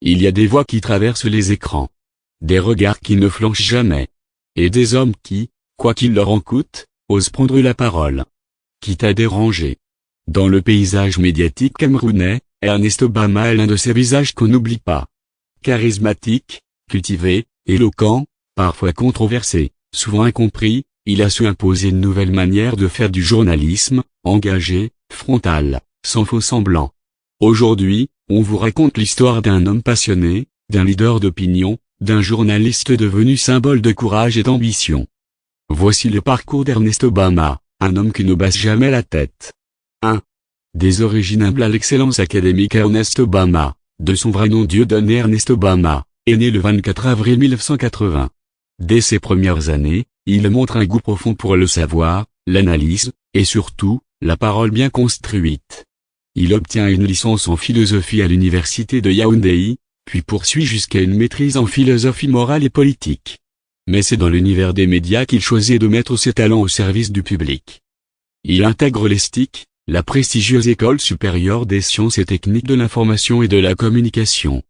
Il y a des voix qui traversent les écrans. Des regards qui ne flanchent jamais. Et des hommes qui, quoi qu'il leur en coûte, osent prendre la parole. Quitte à déranger. Dans le paysage médiatique camerounais, Ernest Obama est l'un de ces visages qu'on n'oublie pas. Charismatique, cultivé, éloquent, parfois controversé, souvent incompris, il a su imposer une nouvelle manière de faire du journalisme, engagé, frontal, sans faux semblants. Aujourd'hui, on vous raconte l'histoire d'un homme passionné, d'un leader d'opinion, d'un journaliste devenu symbole de courage et d'ambition. Voici le parcours d'Ernest Obama, un homme qui ne baisse jamais la tête. 1. Des origines humbles à l'excellence académique. Ernest Obama, de son vrai nom Dieudonné Ernest Obama, est né le 24 avril 1980. Dès ses premières années, il montre un goût profond pour le savoir, l'analyse, et surtout, la parole bien construite. Il obtient une licence en philosophie à l'université de Yaoundé, puis poursuit jusqu'à une maîtrise en philosophie morale et politique. Mais c'est dans l'univers des médias qu'il choisit de mettre ses talents au service du public. Il intègre l'ESTIC, la prestigieuse École supérieure des sciences et techniques de l'information et de la communication.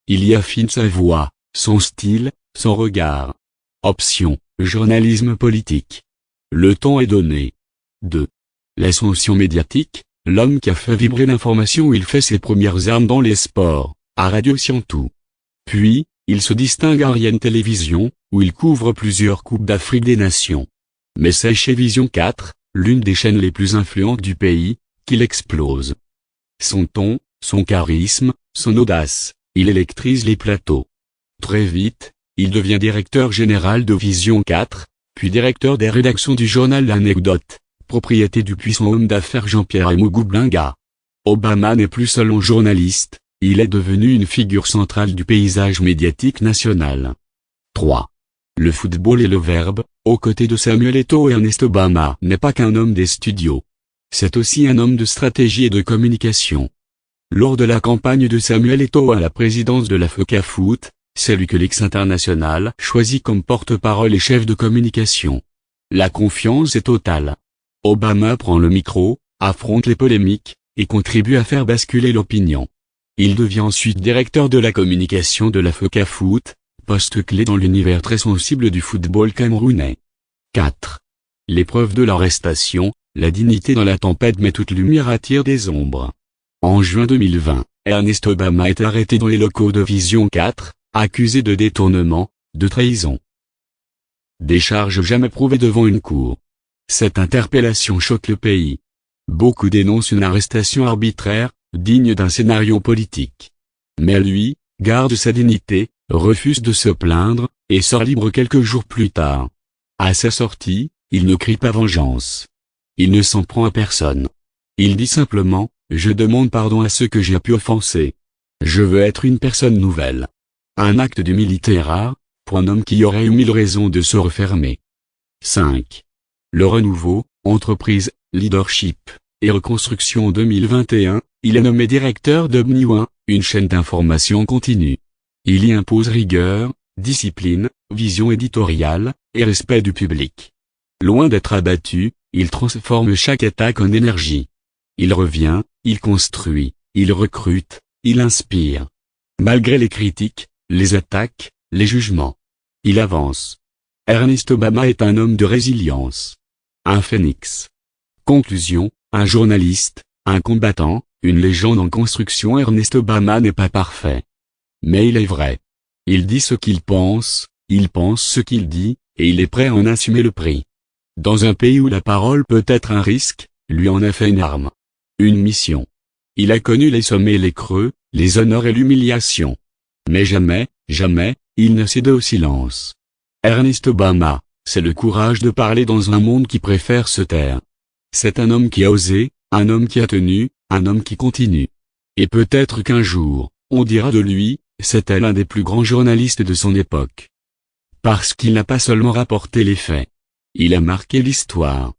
Il y affine sa voix, son style, son regard. Option, journalisme politique. Le ton est donné. 2. L'ascension médiatique, l'homme qui a fait vibrer l'information où il fait ses premières armes dans les sports, à Radio Siantou. Puis, il se distingue à Ariane Télévision, où il couvre plusieurs Coupes d'Afrique des Nations. Mais c'est chez Vision 4, l'une des chaînes les plus influentes du pays, qu'il explose. Son ton, son charisme, son audace, il électrise les plateaux. Très vite, il devient directeur général de Vision 4, puis directeur des rédactions du journal L'Anecdote, propriété du puissant homme d'affaires Jean-Pierre Amougou Blinga. Obama n'est plus seulement journaliste, il est devenu une figure centrale du paysage médiatique national. 3. Le football et le verbe, aux côtés de Samuel Eto'o. Ernest Obama n'est pas qu'un homme des studios. C'est aussi un homme de stratégie et de communication. Lors de la campagne de Samuel Eto'o à la présidence de la FECAFOOT, c'est lui que l'ex-international choisit comme porte-parole et chef de communication. La confiance est totale. Obama prend le micro, affronte les polémiques, et contribue à faire basculer l'opinion. Il devient ensuite directeur de la communication de la FECAFOOT, poste clé dans l'univers très sensible du football camerounais. 4. L'épreuve de l'arrestation, la dignité dans la tempête, mais toute lumière attire des ombres. En juin 2020, Ernest Obama est arrêté dans les locaux de Vision 4, accusé de détournement, de trahison. Des charges jamais prouvées devant une cour. Cette interpellation choque le pays. Beaucoup dénoncent une arrestation arbitraire, digne d'un scénario politique. Mais lui, garde sa dignité, refuse de se plaindre, et sort libre quelques jours plus tard. À sa sortie, il ne crie pas vengeance. Il ne s'en prend à personne. Il dit simplement, je demande pardon à ceux que j'ai pu offenser. Je veux être une personne nouvelle. Un acte d'humilité rare, pour un homme qui aurait eu 1000 raisons de se refermer. 5. Le renouveau, entreprise, leadership, et reconstruction. En 2021, il est nommé directeur d'Omni1, une chaîne d'information continue. Il y impose rigueur, discipline, vision éditoriale, et respect du public. Loin d'être abattu, il transforme chaque attaque en énergie. Il revient, il construit, il recrute, il inspire. Malgré les critiques, les attaques, les jugements, il avance. Ernest Obama est un homme de résilience. Un phénix. Conclusion, un journaliste, un combattant, une légende en construction. Ernest Obama n'est pas parfait. Mais il est vrai. Il dit ce qu'il pense ce qu'il dit, et il est prêt à en assumer le prix. Dans un pays où la parole peut être un risque, lui en a fait une arme. Une mission. Il a connu les sommets et les creux, les honneurs et l'humiliation. Mais jamais, jamais, il ne cède au silence. Ernest Obama, c'est le courage de parler dans un monde qui préfère se taire. C'est un homme qui a osé, un homme qui a tenu, un homme qui continue. Et peut-être qu'un jour, on dira de lui, c'était l'un des plus grands journalistes de son époque. Parce qu'il n'a pas seulement rapporté les faits. Il a marqué l'histoire.